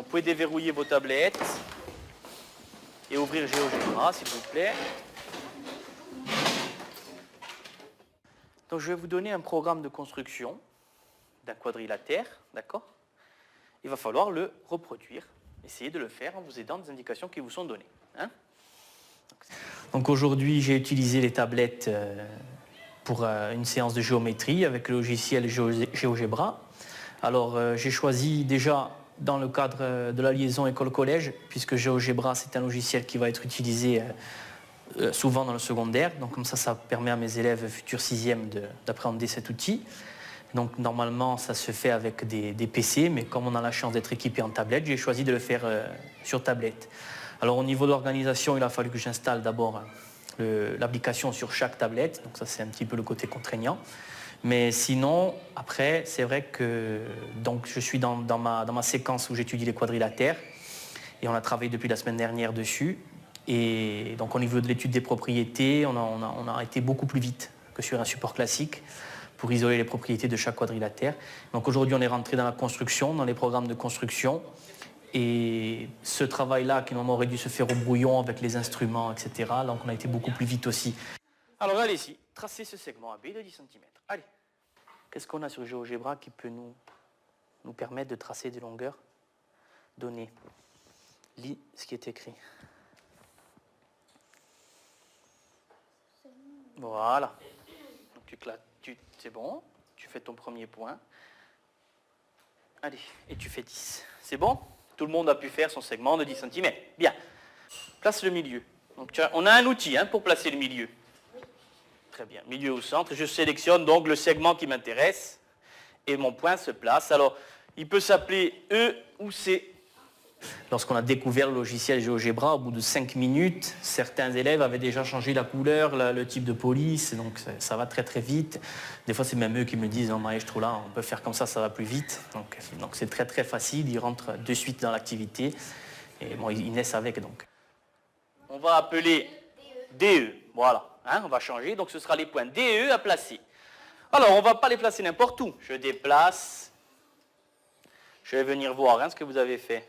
vous pouvez déverrouiller vos tablettes et ouvrir GeoGebra, s'il vous plaît. Donc je vais vous donner un programme de construction d'un quadrilatère, d'accord? Il va falloir le reproduire. Essayez de le faire en vous aidant des indications qui vous sont données. Hein? Donc aujourd'hui, j'ai utilisé les tablettes pour une séance de géométrie avec le logiciel GeoGebra. Alors j'ai choisi déjà dans le cadre de la liaison école-collège, puisque GeoGebra c'est un logiciel qui va être utilisé souvent dans le secondaire. Donc comme ça permet à mes élèves futurs 6e d'appréhender cet outil. Donc normalement ça se fait avec des PC, mais comme on a la chance d'être équipé en tablette, j'ai choisi de le faire sur tablette. Alors au niveau de l'organisation, il a fallu que j'installe d'abord l'application sur chaque tablette, donc ça c'est un petit peu le côté contraignant. Mais sinon, après, c'est vrai que donc, je suis dans ma séquence où j'étudie les quadrilatères et on a travaillé depuis la semaine dernière dessus. Et donc au niveau de l'étude des propriétés, on a été beaucoup plus vite que sur un support classique pour isoler les propriétés de chaque quadrilatère. Donc aujourd'hui, on est rentré dans la construction, dans les programmes de construction. Et ce travail-là, qui normalement aurait dû se faire au brouillon avec les instruments, etc., donc on a été beaucoup plus vite aussi. Alors allez-y, tracez ce segment AB de 10 cm. Allez, qu'est-ce qu'on a sur GeoGebra qui peut nous permettre de tracer des longueurs données? Lis ce qui est écrit. Voilà. Donc c'est bon, tu fais ton premier point. Allez, et tu fais 10. C'est bon? Tout le monde a pu faire son segment de 10 cm. Bien. Place le milieu. Donc on a un outil pour placer le milieu. Très bien. Milieu au centre. Je sélectionne donc le segment qui m'intéresse. Et mon point se place. Alors, il peut s'appeler E ou C. Lorsqu'on a découvert le logiciel GeoGebra, au bout de 5 minutes, certains élèves avaient déjà changé la couleur, le type de police, donc ça va très très vite. Des fois, c'est même eux qui me disent « Non, maestro, là, on peut faire comme ça va plus vite. » Donc c'est très très facile, ils rentrent de suite dans l'activité. Et bon, ils naissent avec, donc. On va appeler DE, voilà. On va changer, donc ce sera les points DE à placer. Alors, on ne va pas les placer n'importe où. Je déplace. Je vais venir voir ce que vous avez fait.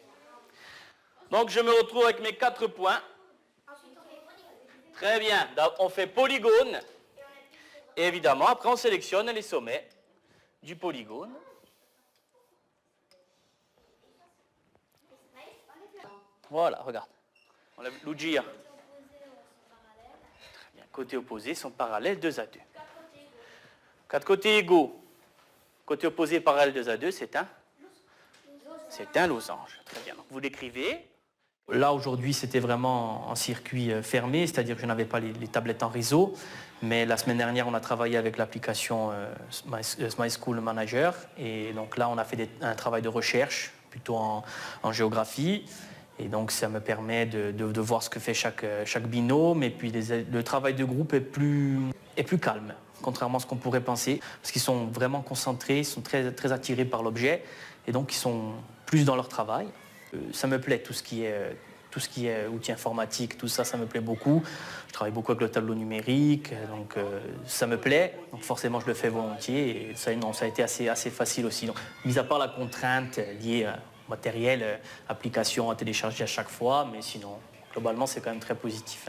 Donc je me retrouve avec mes 4 points. Très bien, on fait polygone. Et évidemment, après on sélectionne les sommets du polygone. Voilà, regarde. On lève l'Ujia. Très bien, côtés opposés sont parallèles 2 à 2. 4 côtés égaux. Côté opposé parallèle 2 à 2, c'est un losange. Très bien, donc vous l'écrivez. Là, aujourd'hui, c'était vraiment en circuit fermé, c'est-à-dire que je n'avais pas les tablettes en réseau. Mais la semaine dernière, on a travaillé avec l'application My School Manager. Et donc là, on a fait un travail de recherche, plutôt en géographie. Et donc, ça me permet de voir ce que fait chaque binôme. Et puis, le travail de groupe est plus calme, contrairement à ce qu'on pourrait penser. Parce qu'ils sont vraiment concentrés, ils sont très, très attirés par l'objet. Et donc, ils sont plus dans leur travail. Ça me plaît, tout ce qui est outils informatiques, tout ça, ça me plaît beaucoup. Je travaille beaucoup avec le tableau numérique, donc ça me plaît. Donc forcément, je le fais volontiers. Et ça a été assez facile aussi. Donc, mis à part la contrainte liée au matériel, application à télécharger à chaque fois, mais sinon, globalement, c'est quand même très positif.